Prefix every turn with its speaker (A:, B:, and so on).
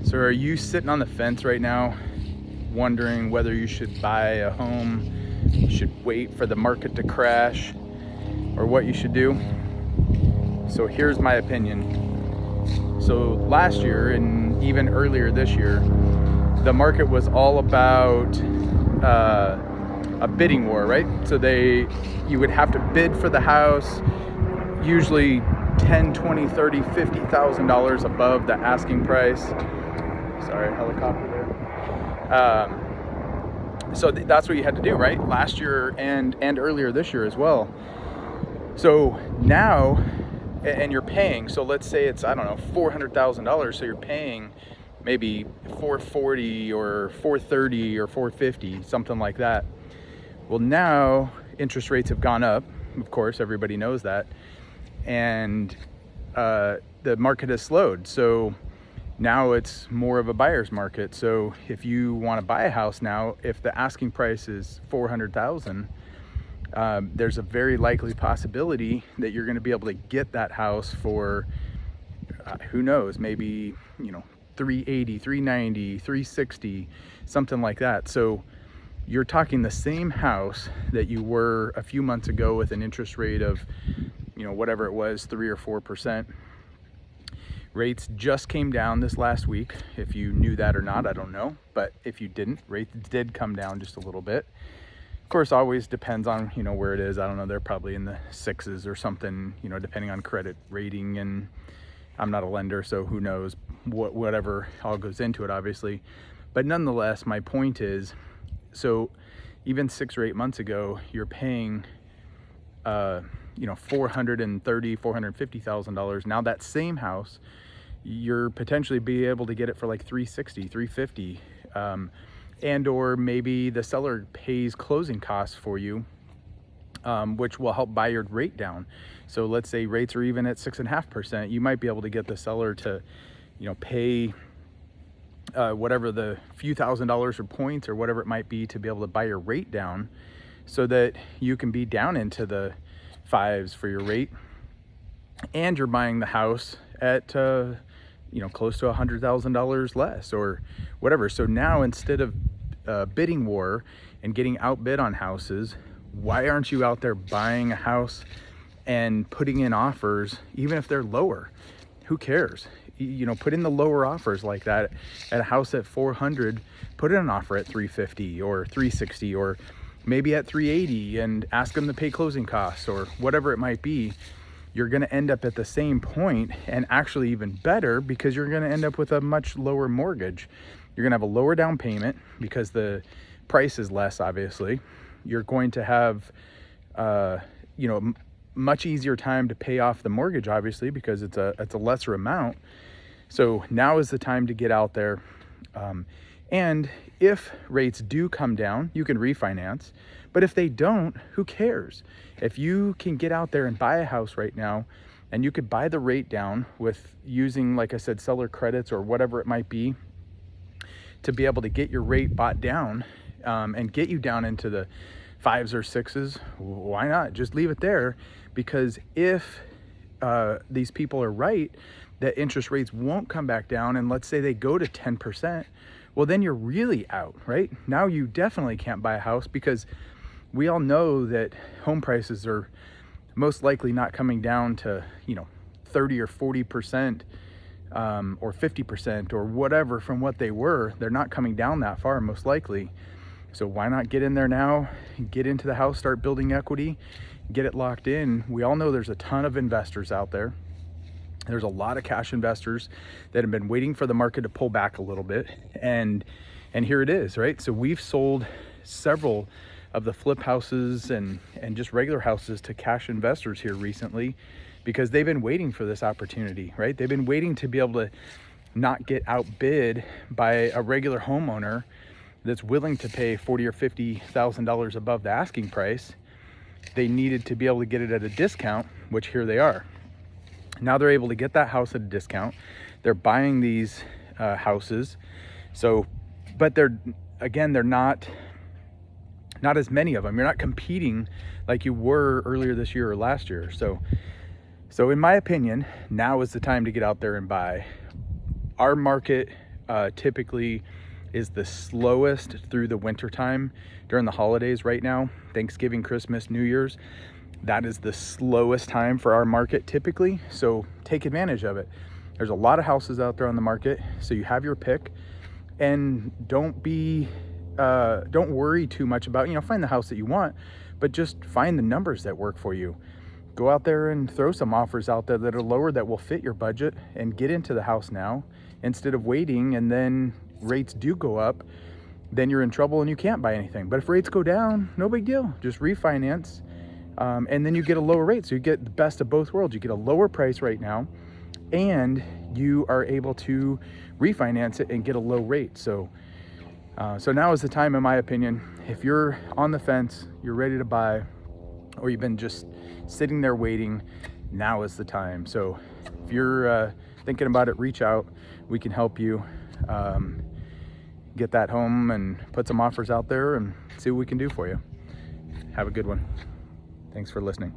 A: So are you sitting on the fence right now, wondering whether you should buy a home, you should wait for the market to crash, or what you should do? So here's my opinion. So last year and even earlier this year, the market was all about a bidding war, right? So you would have to bid for the house, usually 10, 20, 30, $50,000 above the asking price. Sorry, helicopter there. So that's what you had to do, right? Last year and earlier this year as well. So now, and you're paying, so let's say it's, I don't know, $400,000. So you're paying maybe 440 or 430 or 450, something like that. Well, now interest rates have gone up. Of course, everybody knows that. And the market has slowed. So now it's more of a buyer's market. So if you want to buy a house now, if the asking price is $400,000, there's a very likely possibility that you're going to be able to get that house for who knows, maybe, you know, 380, 390, 360, something like that. So you're talking the same house that you were a few months ago with an interest rate of, you know, whatever it was, 3 or 4%. Rates just came down this last week. If you knew that or not, I don't know. But if you didn't, rates did come down just a little bit. Of course, always depends on, you know, where it is. I don't know, they're probably in the 6s or something, you know, depending on credit rating. And I'm not a lender, so who knows whatever all goes into it, obviously. But nonetheless, my point is, so even 6 or 8 months ago, you're paying, you know, $430,000, $450,000. Now that same house, you're potentially be able to get it for like 360, 350, and or maybe the seller pays closing costs for you, which will help buy your rate down. So let's say rates are even at 6.5%, you might be able to get the seller to, you know, pay whatever the few $1,000s or points or whatever it might be to be able to buy your rate down, so that you can be down into the 5s for your rate, and you're buying the house at you know, close to $100,000 less or whatever. So now, instead of bidding war and getting outbid on houses, why aren't you out there buying a house and putting in offers, even if they're lower? Who cares? You know, put in the lower offers like that. At a house at 400, put in an offer at 350 or 360 or maybe at 380 and ask them to pay closing costs or whatever it might be. You're going to end up at the same point, and actually even better, because you're going to end up with a much lower mortgage. You're going to have a lower down payment because the price is less, obviously. You're going to have, you know, much easier time to pay off the mortgage, obviously, because it's a lesser amount. So now is the time to get out there. And if rates do come down, you can refinance. But if they don't, who cares? If you can get out there and buy a house right now, and you could buy the rate down with using, like I said, seller credits or whatever it might be, to be able to get your rate bought down, and get you down into the 5s or 6s, why not? Just leave it there. Because if these people are right, that interest rates won't come back down, and let's say they go to 10%, well, then you're really out, right? Now you definitely can't buy a house, because we all know that home prices are most likely not coming down to, you know, 30 or 40%, or 50% or whatever from what they were. They're not coming down that far, most likely. So why not get in there now, get into the house, start building equity, get it locked in? We all know there's a ton of investors out there. There's a lot of cash investors that have been waiting for the market to pull back a little bit. And here it is, right? So we've sold several of the flip houses and just regular houses to cash investors here recently, because they've been waiting for this opportunity, right? They've been waiting to be able to not get outbid by a regular homeowner that's willing to pay $40,000 or $50,000 above the asking price. They needed to be able to get it at a discount, which here they are. Now they're able to get that house at a discount. They're buying these houses. So, but they're not as many of them. You're not competing like you were earlier this year or last year. So in my opinion, now is the time to get out there and buy. Our market, typically is the slowest through the winter time during the holidays right now. Thanksgiving, Christmas, New Year's, that is the slowest time for our market typically. So take advantage of it. There's a lot of houses out there on the market, so you have your pick, and don't worry too much about, find the house that you want, but just find the numbers that work for you. Go out there and throw some offers out there that are lower, that will fit your budget, and get into the house now instead of waiting, and then rates do go up, then you're in trouble and you can't buy anything. But if rates go down, no big deal, just refinance, and then you get a lower rate. So you get the best of both worlds. You get a lower price right now, and you are able to refinance it and get a low rate. So now is the time, in my opinion. If you're on the fence, you're ready to buy, or you've been just sitting there waiting, now is the time. So if you're thinking about it, reach out. We can help you get that home and put some offers out there and see what we can do for you. Have a good one. Thanks for listening.